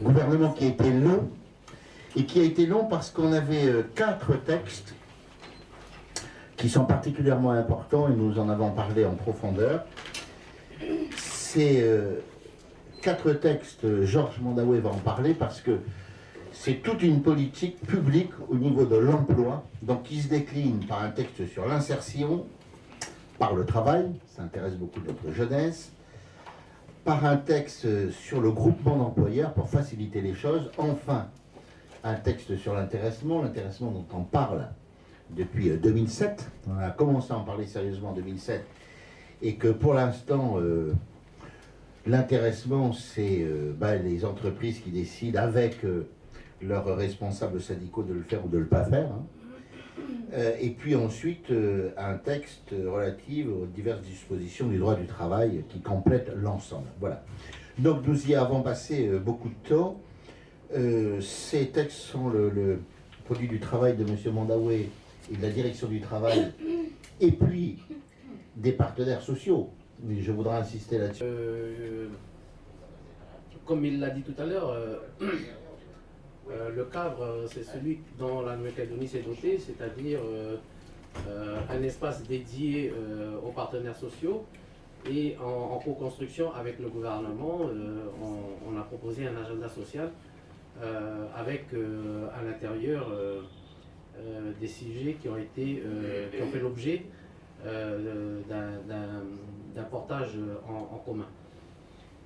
Gouvernement qui a été long, et qui a été long parce qu'on avait 4 textes qui sont particulièrement importants, et nous en avons parlé en profondeur. Ces 4 textes, Georges Mondaoué va en parler parce que c'est toute une politique publique au niveau de l'emploi, donc qui se décline par un texte sur l'insertion, par le travail, ça intéresse beaucoup notre jeunesse, par un texte sur le groupement d'employeurs pour faciliter les choses, enfin un texte sur l'intéressement dont on parle depuis 2007, on a commencé à en parler sérieusement en 2007, et que pour l'instant, l'intéressement, c'est les entreprises qui décident avec leurs responsables syndicaux de le faire ou de ne pas faire. Et puis ensuite, un texte relatif aux diverses dispositions du droit du travail qui complète l'ensemble. Voilà. Donc nous y avons passé beaucoup de temps. Ces textes sont le produit du travail de M. Mondaoué et de la direction du travail, et puis des partenaires sociaux. Mais je voudrais insister là-dessus. Comme il l'a dit tout à l'heure, le cadre, c'est celui dont la Nouvelle-Calédonie s'est dotée, c'est-à-dire un espace dédié aux partenaires sociaux. Et en co-construction avec le gouvernement, on a proposé un agenda social avec à l'intérieur des sujets qui ont fait l'objet d'un portage en commun.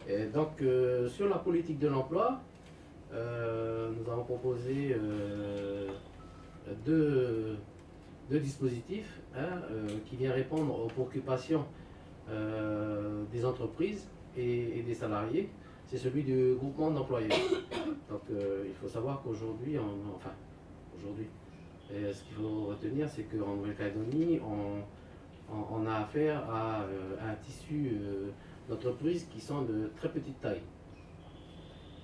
Et donc sur la politique de l'emploi, nous avons proposé deux dispositifs qui viennent répondre aux préoccupations des entreprises et des salariés. C'est celui du groupement d'employeurs. Donc il faut savoir qu'aujourd'hui, ce qu'il faut retenir, c'est qu'en Nouvelle-Calédonie, on a affaire à un tissu d'entreprises qui sont de très petite taille.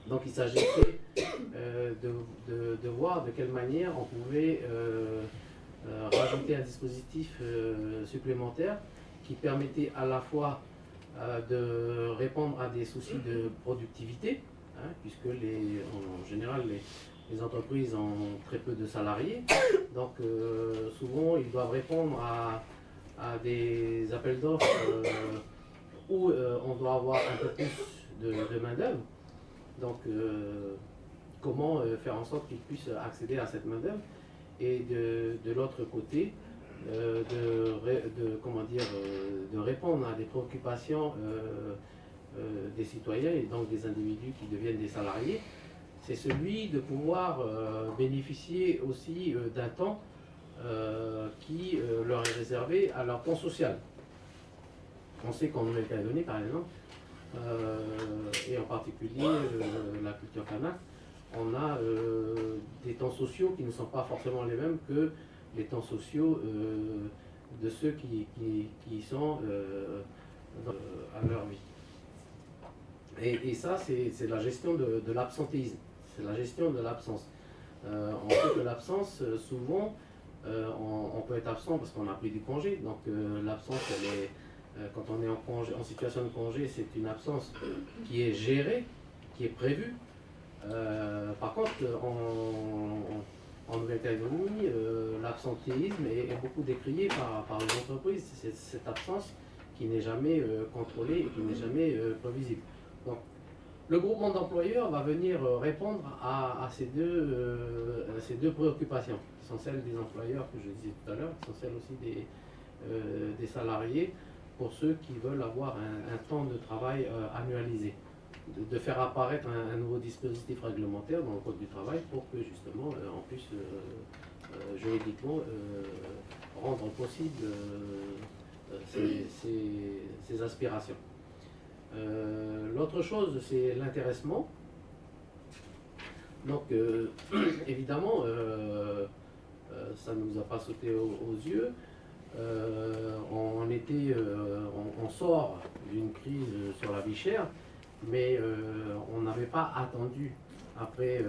Donc il s'agissait de voir de quelle manière on pouvait rajouter un dispositif supplémentaire qui permettait à la fois de répondre à des soucis de productivité, puisque en général les entreprises ont très peu de salariés, donc souvent ils doivent répondre à des appels d'offres où on doit avoir un peu plus de main-d'œuvre. Donc comment faire en sorte qu'ils puissent accéder à cette main-d'œuvre, et de l'autre côté de répondre à des préoccupations des citoyens et donc des individus qui deviennent des salariés. C'est celui de pouvoir bénéficier aussi d'un temps qui leur est réservé à leur temps social. On sait qu'en Nouvelle-Calédonie, par exemple, et en particulier la culture kanak, on a des temps sociaux qui ne sont pas forcément les mêmes que les temps sociaux de ceux qui sont à leur vie. Et ça, c'est la gestion de l'absentéisme, c'est la gestion de l'absence. On sait que l'absence, souvent, on peut être absent parce qu'on a pris du congé, donc l'absence, quand on est en situation de congé, c'est une absence qui est gérée, qui est prévue. Par contre, en Nouvelle-Calédonie, l'absentéisme est beaucoup décrié par les entreprises. C'est cette absence qui n'est jamais contrôlée et qui n'est jamais prévisible. Donc, le groupement d'employeurs va venir répondre à ces deux préoccupations, qui sont celles des employeurs que je disais tout à l'heure, qui sont celles aussi des salariés, pour ceux qui veulent avoir un temps de travail annualisé. De faire apparaître un nouveau dispositif réglementaire dans le Code du travail pour que justement on puisse juridiquement rendre possible ces aspirations. L'autre chose, c'est l'intéressement. Donc évidemment, ça ne nous a pas sauté aux yeux. On sort d'une crise sur la vie chère, mais on n'avait pas attendu après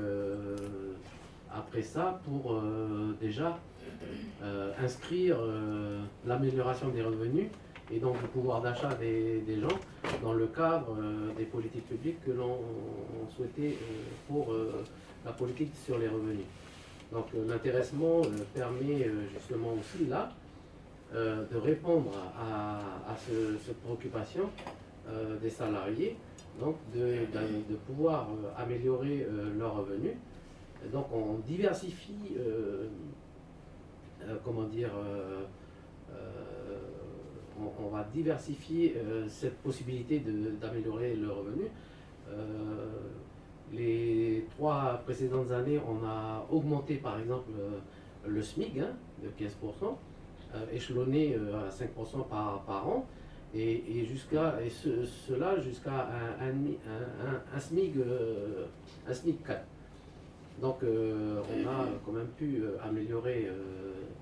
ça pour déjà inscrire l'amélioration des revenus et donc le pouvoir d'achat des gens dans le cadre des politiques publiques que l'on souhaitait pour la politique sur les revenus. Donc l'intéressement permet justement aussi là de répondre à cette préoccupation des salariés, donc de pouvoir améliorer leurs revenus. Donc on diversifie, comment dire, on va diversifier cette possibilité d'améliorer le revenu. Les 3 précédentes années, on a augmenté par exemple le SMIC de 15%, échelonné à 5% par an, et cela jusqu'à un SMIC 4. Donc on a quand même pu améliorer,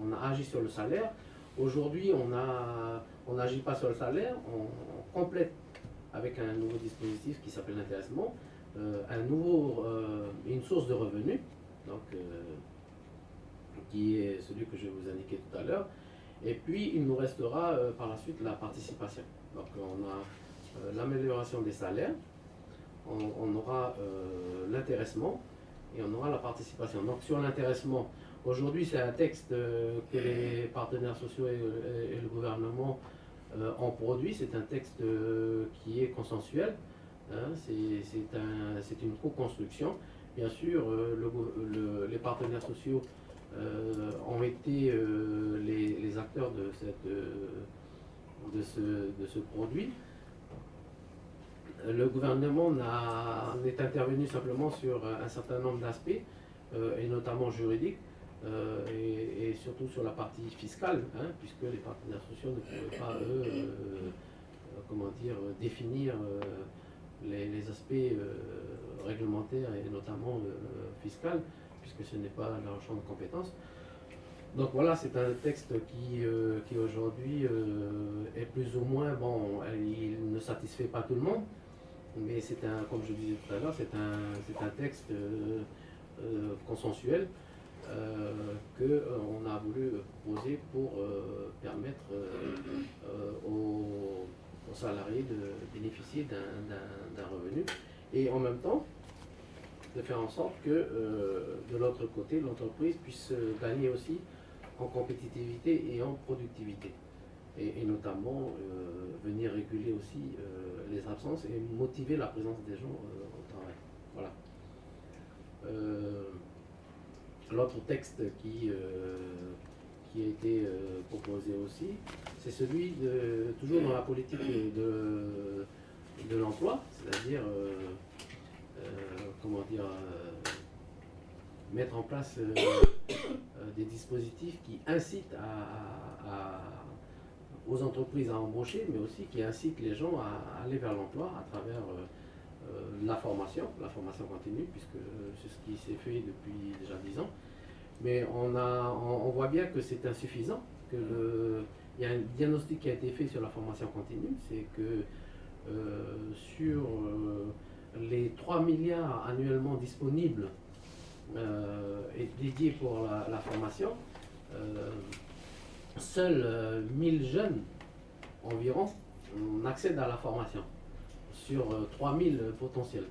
on a agi sur le salaire. Aujourd'hui, on n'agit pas sur le salaire, on complète avec un nouveau dispositif qui s'appelle l'intéressement, une source de revenus, donc, qui est celui que je vais vous indiquer tout à l'heure. Et puis, il nous restera par la suite la participation. Donc, on a l'amélioration des salaires, on aura l'intéressement et on aura la participation. Donc, sur l'intéressement, aujourd'hui, c'est un texte que les partenaires sociaux et le gouvernement ont produit. C'est un texte qui est consensuel. Hein, c'est une co-construction. Bien sûr, les partenaires sociaux ont été les acteurs de ce produit. Le gouvernement est intervenu simplement sur un certain nombre d'aspects, et notamment juridiques, et surtout sur la partie fiscale, hein, puisque les partenaires sociaux ne pouvaient pas, eux, comment dire, définir les aspects réglementaires et notamment fiscal, puisque ce n'est pas leur champ de compétences. Donc voilà, c'est un texte qui aujourd'hui est plus ou moins, bon, il ne satisfait pas tout le monde, mais c'est un, comme je disais tout à l'heure, c'est un texte consensuel qu'on a voulu proposer pour permettre aux salariés de bénéficier d'un revenu, et en même temps de faire en sorte que de l'autre côté, l'entreprise puisse gagner aussi en compétitivité et en productivité, et notamment venir réguler aussi les absences et motiver la présence des gens au travail. Voilà. L'autre texte qui a été proposé aussi, c'est celui toujours dans la politique de l'emploi, c'est-à-dire comment dire, mettre en place des dispositifs qui incitent aux entreprises à embaucher, mais aussi qui incitent les gens à aller vers l'emploi à travers la formation continue, puisque c'est ce qui s'est fait depuis déjà 10 ans. Mais on voit bien que c'est insuffisant, il y a un diagnostic qui a été fait sur la formation continue, c'est que sur les 3 milliards annuellement disponibles et dédiés pour la formation, seuls 1000 jeunes environ accèdent à la formation sur 3000 potentiels.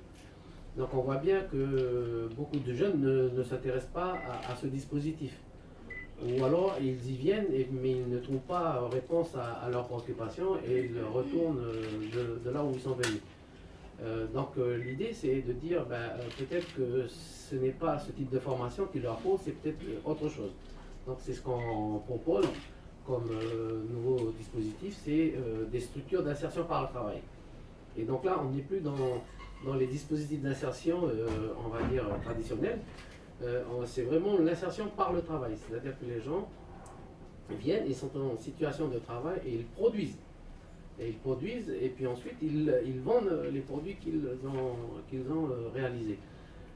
Donc on voit bien que beaucoup de jeunes ne s'intéressent pas à ce dispositif. Ou alors ils y viennent, mais ils ne trouvent pas réponse à leurs préoccupations et ils retournent de là où ils sont venus. Donc l'idée c'est de dire peut-être que ce n'est pas ce type de formation qu'il leur faut, c'est peut-être autre chose. Donc c'est ce qu'on propose comme nouveau dispositif, c'est des structures d'insertion par le travail. Et donc là on n'est plus dans les dispositifs d'insertion, on va dire traditionnels, c'est vraiment l'insertion par le travail, c'est-à-dire que les gens viennent, ils sont en situation de travail et ils produisent. Et puis ensuite ils vendent les produits qu'ils ont réalisés.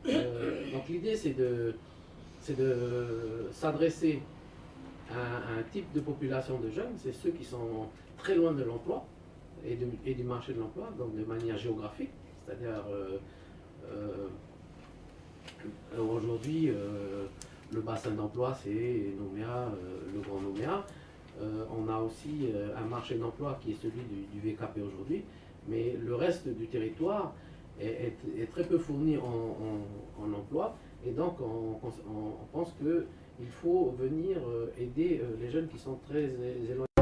Donc l'idée c'est de s'adresser à un type de population de jeunes, c'est ceux qui sont très loin de l'emploi et du marché de l'emploi, donc de manière géographique, c'est-à-dire aujourd'hui le bassin d'emploi c'est Nouméa, le Grand Nouméa. On a aussi un marché d'emploi qui est celui du VKP aujourd'hui, mais le reste du territoire est très peu fourni en emploi, et donc on pense qu'il faut venir aider les jeunes qui sont très éloignés.